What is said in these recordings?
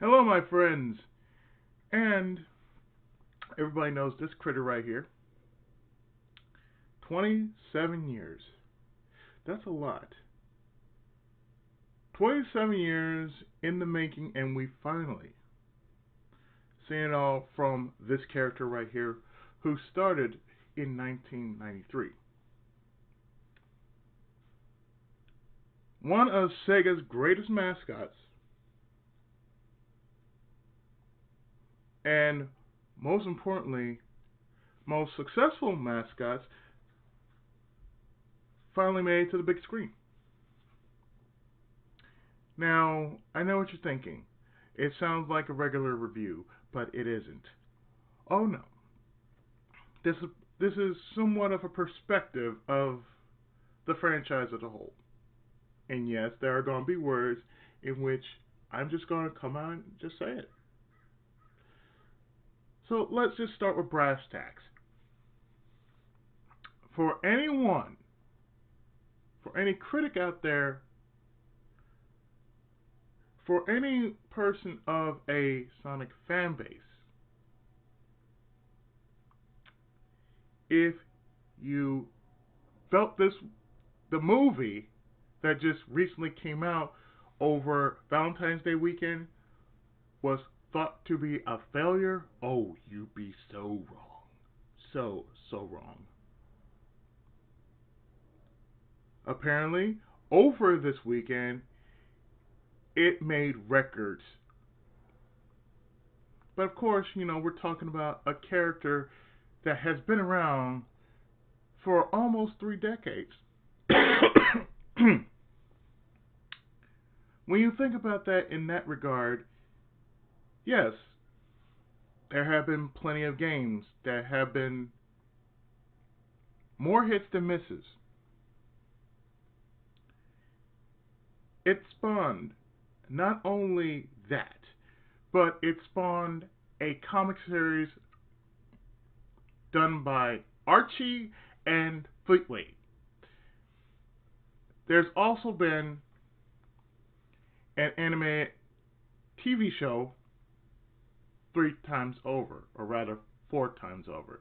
Hello, my friends, and everybody knows this critter right here. 27 years. That's a lot. 27 years in the making, and we finally see it all from this character right here who started in 1993. One of Sega's greatest mascots, and most importantly, most successful mascots finally made it to the big screen. Now, I know what you're thinking. It sounds like a regular review, but it isn't. Oh no. This is this is somewhat of a perspective of the franchise as a whole. And yes, there are going to be words in which I'm just going to come out and just say it. So let's just start with brass tacks. For anyone, for any critic out there, for any person of a Sonic fan base, if you felt the movie that just recently came out over Valentine's Day weekend was thought to be a failure, oh, you'd be so wrong. So wrong. Apparently, over this weekend, it made records. But of course, we're talking about a character that has been around for almost 3 decades. When you think about that in that regard, yes, there have been plenty of games that have been more hits than misses. It spawned not only that, but it spawned a comic series done by Archie and Fleetway. There's also been an anime TV show 3 times over, or rather 4 times over,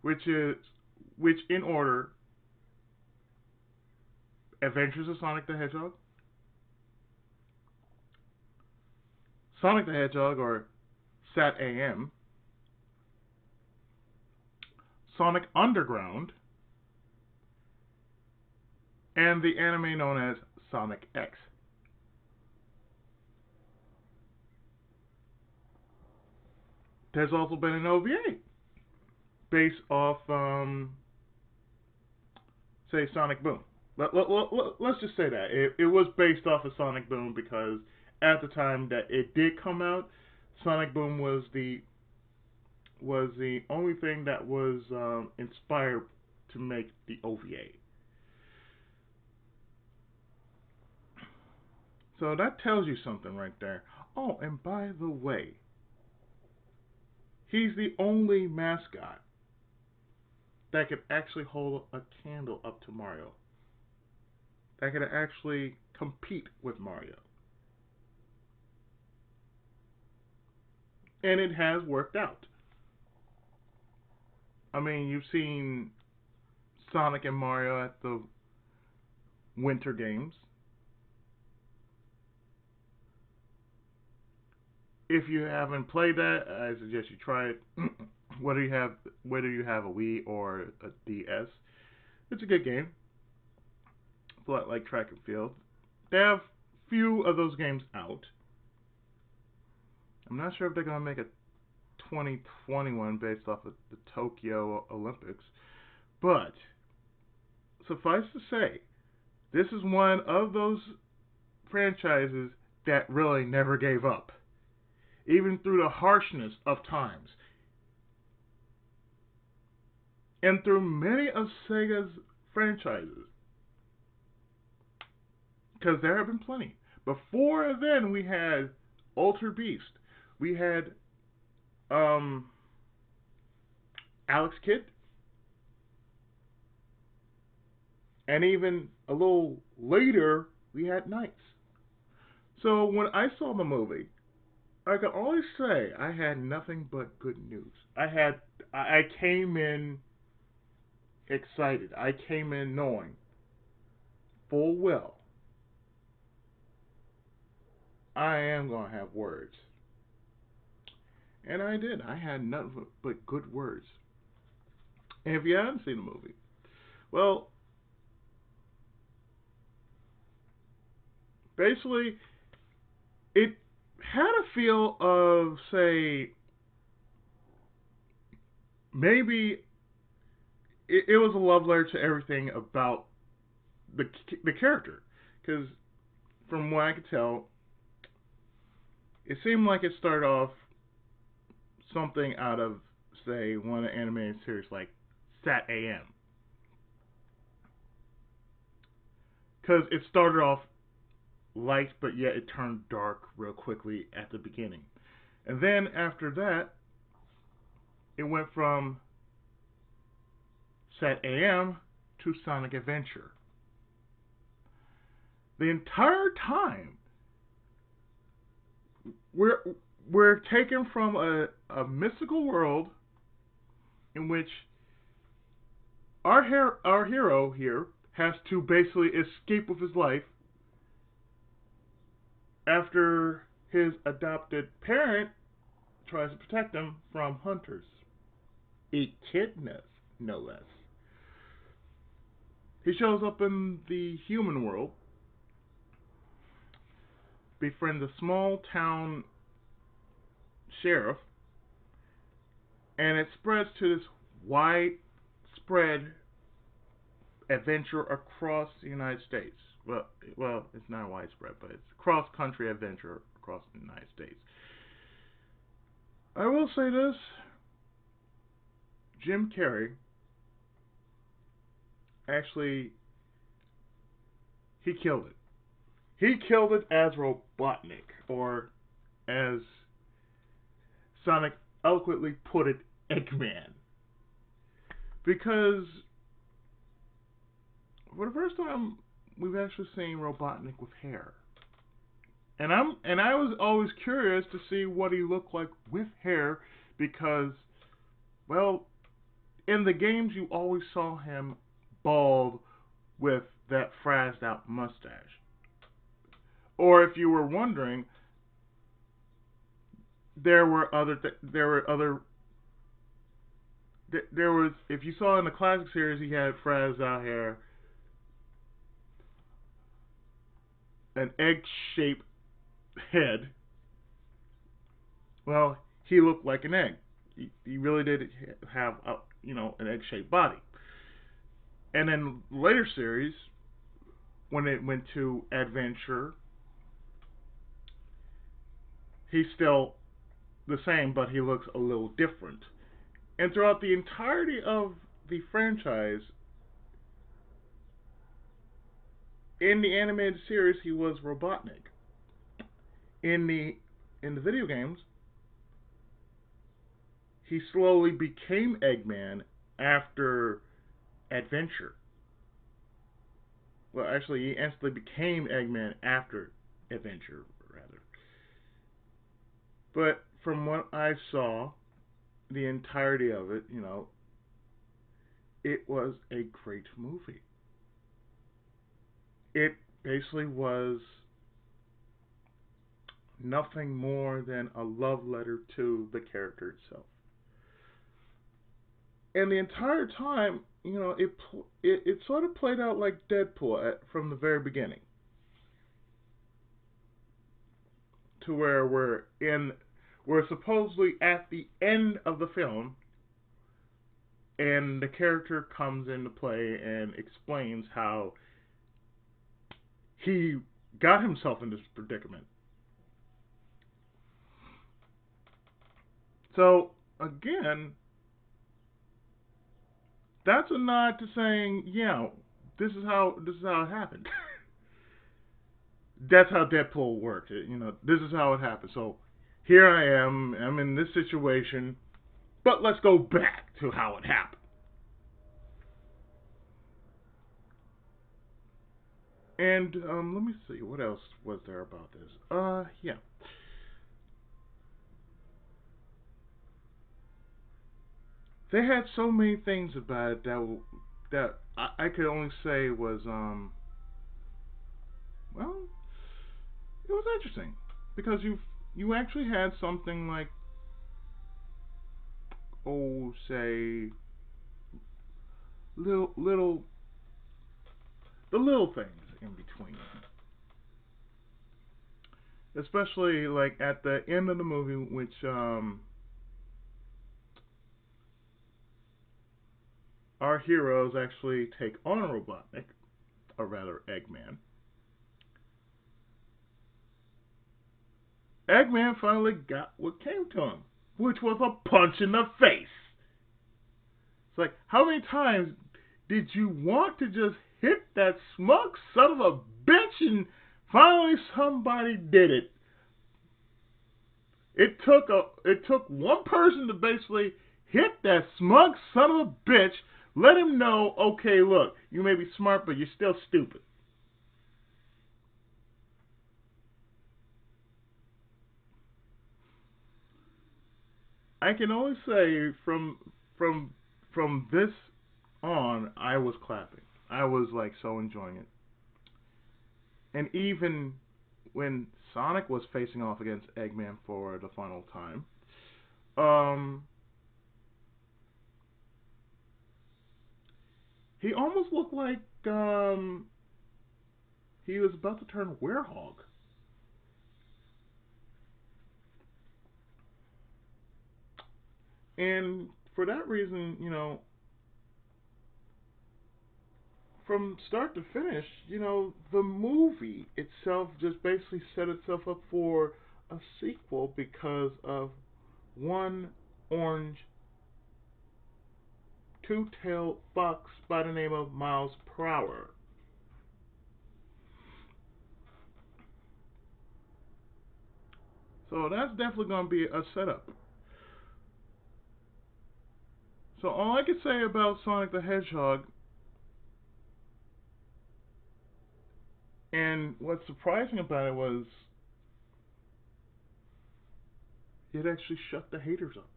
which in order: Adventures of Sonic the Hedgehog, Sonic the Hedgehog, or Sat AM, Sonic Underground, and the anime known as Sonic X. There's also been an OVA based off, say, Sonic Boom. Let's just say that it was based off of Sonic Boom because at the time that it did come out, Sonic Boom was the only thing that was inspired to make the OVA. So that tells you something right there. Oh, and by the way, he's the only mascot that could actually hold a candle up to Mario. That could actually compete with Mario. And it has worked out. I mean, you've seen Sonic and Mario at the Winter Games. If you haven't played that, I suggest you try it. whether you have a Wii or a DS, it's a good game. It's a lot like track and field. They have few of those games out. I'm not sure if they're gonna make a 2021 based off of the Tokyo Olympics, but suffice to say, this is one of those franchises that really never gave up, even through the harshness of times. And through many of Sega's franchises, because there have been plenty. Before then, we had Altered Beast, we had Alex Kidd, and even a little later, we had Knights. So when I saw the movie, I can always say I had nothing but good news. I came in excited. I came in knowing full well I am gonna have words. And I did. I had nothing but good words. And if you haven't seen the movie, well, basically, it had a feel of, say, maybe it was a love letter to everything about the the character, because from what I could tell, it seemed like it started off something out of, say, one of the animated series like Sat AM, because it started off light, but yet it turned dark real quickly at the beginning, and then after that, it went from Sat AM to Sonic Adventure. The entire time, we're we're taken from a mystical world in which our hero here has to basically escape with his life after his adopted parent tries to protect him from hunters, echidnas, no less. He shows up in the human world, befriends a small town sheriff, and it spreads to this widespread adventure across the United States. Well, it's not widespread, but it's cross-country adventure across the United States. I will say this: Jim Carrey actually he killed it. He killed it as Robotnik, or as Sonic eloquently put it, Eggman. Because for the first time, we've actually seen Robotnik with hair. And I was always curious to see what he looked like with hair, because, well, in the games you always saw him bald with that frazzed out mustache. Or if you were wondering, there were other there was, if you saw in the classic series, he had frazzed out hair, an egg shaped head. Well, he looked like an egg. He really did have an egg shaped body. And then later series, when it went to Adventure, he's still the same, but he looks a little different. And throughout the entirety of the franchise, in the animated series, he was Robotnik. In the video games, he slowly became Eggman after Adventure. Well, actually, he instantly became Eggman after Adventure, rather. But from what I saw, the entirety of it, it was a great movie. It basically was nothing more than a love letter to the character itself. And the entire time, it sort of played out like Deadpool from the very beginning, to where we're supposedly at the end of the film, and the character comes into play and explains how he got himself in this predicament. So again, that's a nod to saying, this is how it happened. That's how Deadpool worked. This is how it happened. So here I am. I'm in this situation, but let's go back to how it happened. And let me see, what else was there about this? Yeah, they had so many things about it that I could only say was well, it was interesting because you actually had something like, oh, say, little the little things in between, especially like at the end of the movie, which our heroes actually take on Robotnik, or rather Eggman. Eggman finally got what came to him, which was a punch in the face. It's like, how many times did you want to just hit that smug son of a bitch, and finally somebody did it? It took one person to basically hit that smug son of a bitch, let him know, okay, look, you may be smart, but you're still stupid. I can only say from this on, I was clapping. I was like so enjoying it. And even when Sonic was facing off against Eggman for the final time, um, he almost looked like he was about to turn werehog. And for that reason, from start to finish, the movie itself just basically set itself up for a sequel because of one orange two-tailed fox by the name of Miles Prower. So that's definitely going to be a setup. So all I can say about Sonic the Hedgehog, and what's surprising about it was it actually shut the haters up.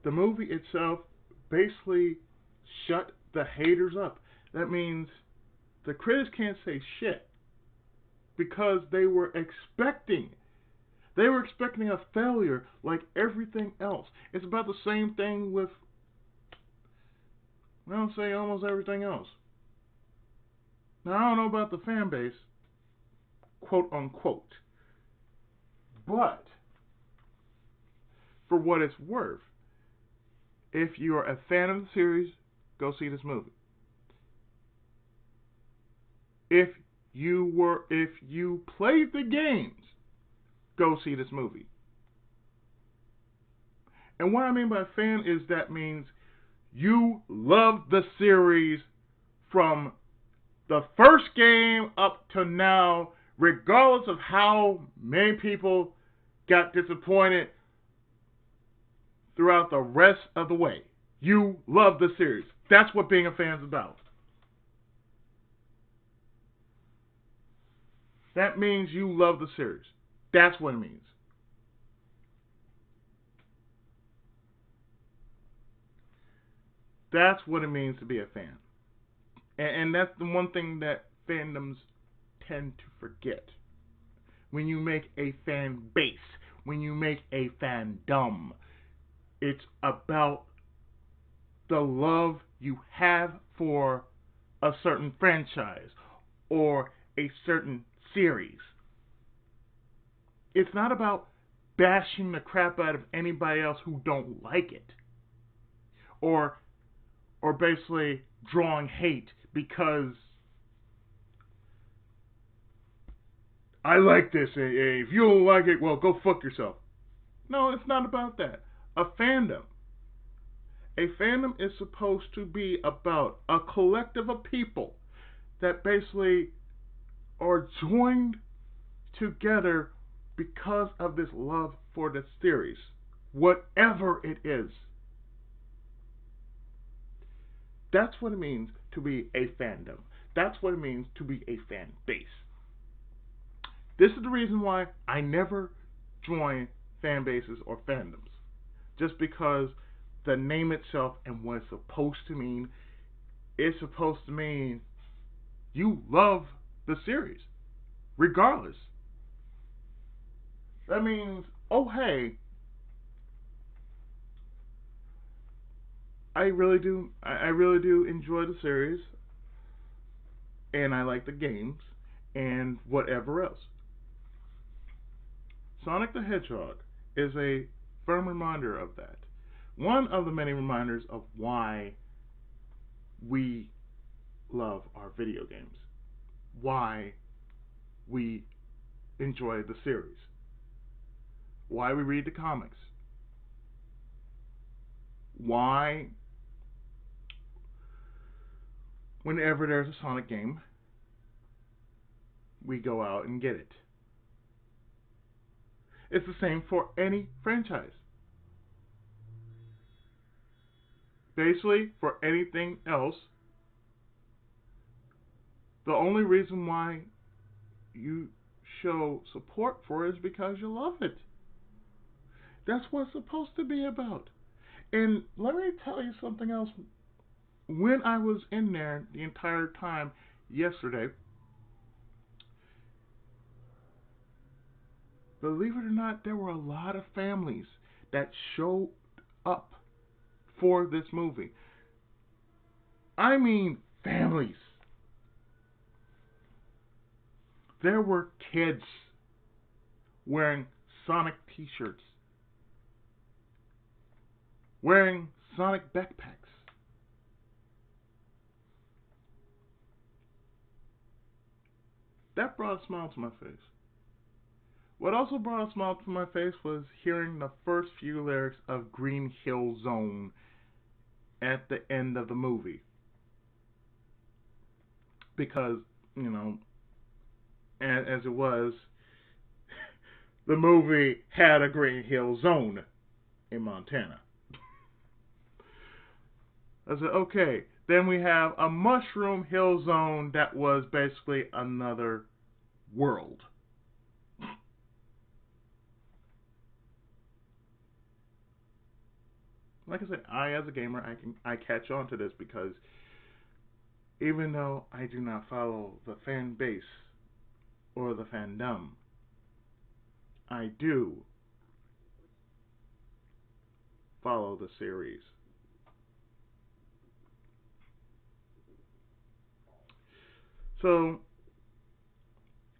The movie itself basically shut the haters up. That means the critics can't say shit because they were expecting a failure like everything else. It's about the same thing with, well, say almost everything else. Now I don't know about the fan base, quote unquote, but for what it's worth, if you are a fan of the series, go see this movie. If you played the games, go see this movie. And what I mean by fan is that means you love the series from the first game up to now, regardless of how many people got disappointed throughout the rest of the way. You love the series. That's what being a fan is about. That means you love the series. That's what it means. That's what it means to be a fan. And that's the one thing that fandoms tend to forget. When you make a fan base, when you make a fandom, it's about the love you have for a certain franchise or a certain series. It's not about bashing the crap out of anybody else who don't like it, or basically drawing hate because I like this. If you don't like it, well, go fuck yourself. No, it's not about that. A fandom is supposed to be about a collective of people that basically are joined together because of this love for the series, whatever it is. That's what it means to be a fandom. That's what it means to be a fan base. This is the reason why I never join fan bases or fandoms. Just because the name itself and what it's supposed to mean, it's supposed to mean you love the series, regardless. That means, oh hey, I really do enjoy the series, and I like the games, and whatever else. Sonic the Hedgehog is a firm reminder of that. One of the many reminders of why we love our video games, why we enjoy the series, why we read the comics, why whenever there's a Sonic game, we go out and get it. It's the same for any franchise. Basically, for anything else, the only reason why you show support for it is because you love it. That's what it's supposed to be about. And let me tell you something else. When I was in there the entire time yesterday, believe it or not, there were a lot of families that showed up for this movie. I mean, families. There were kids wearing Sonic t-shirts, wearing Sonic backpacks. That brought a smile to my face. What also brought a smile to my face was hearing the first few lyrics of Green Hill Zone at the end of the movie. Because, as it was, the movie had a Green Hill Zone in Montana. I said, okay, then we have a Mushroom Hill Zone that was basically another world. Like I said, as a gamer, I catch on to this because even though I do not follow the fan base or the fandom, I do follow the series. So,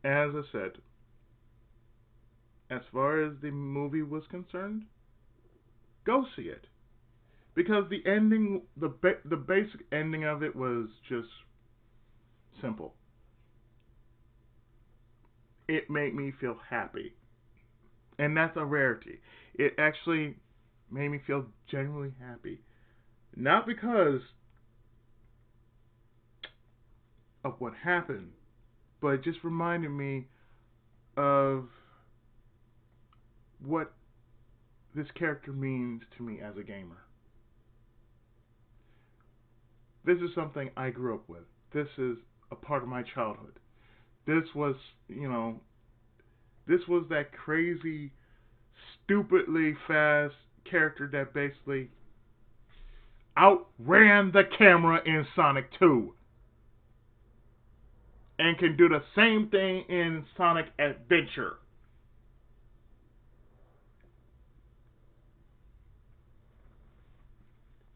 as I said, as far as the movie was concerned, go see it. Because the ending, the basic ending of it was just simple. It made me feel happy. And that's a rarity. It actually made me feel genuinely happy. Not because of what happened, but it just reminded me of what this character means to me as a gamer. This is something I grew up with. This is a part of my childhood. This was, this was that crazy, stupidly fast character that basically outran the camera in Sonic 2. And can do the same thing in Sonic Adventure.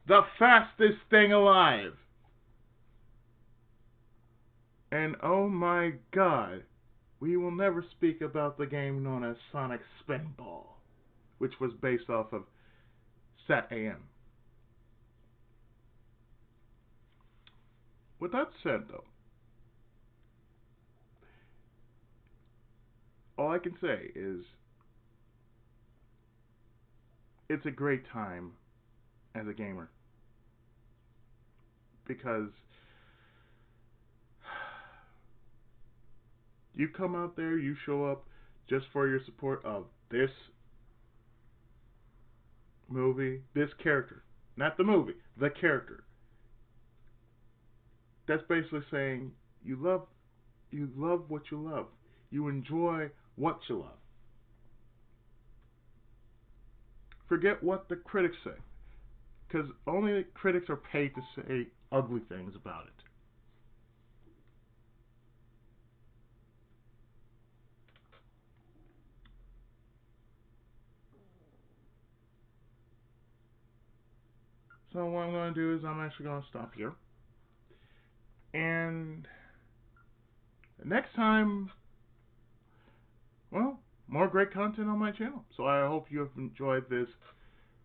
The fastest thing alive. And oh my god, we will never speak about the game known as Sonic Spinball, which was based off of Sat AM. With that said, though, all I can say is it's a great time as a gamer. Because you come out there, you show up just for your support of this movie, this character. Not the movie, the character. That's basically saying You love what you love. You enjoy what you love. Forget what the critics say, because only the critics are paid to say ugly things about it. So what I'm going to do is I'm actually going to stop here. And next time, well, more great content on my channel. So I hope you have enjoyed this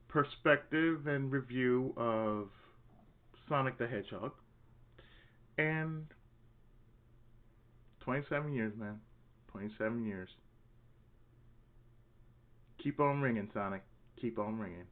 perspective and review of Sonic the Hedgehog. And 27 years, man. 27 years. Keep on ringing, Sonic. Keep on ringing.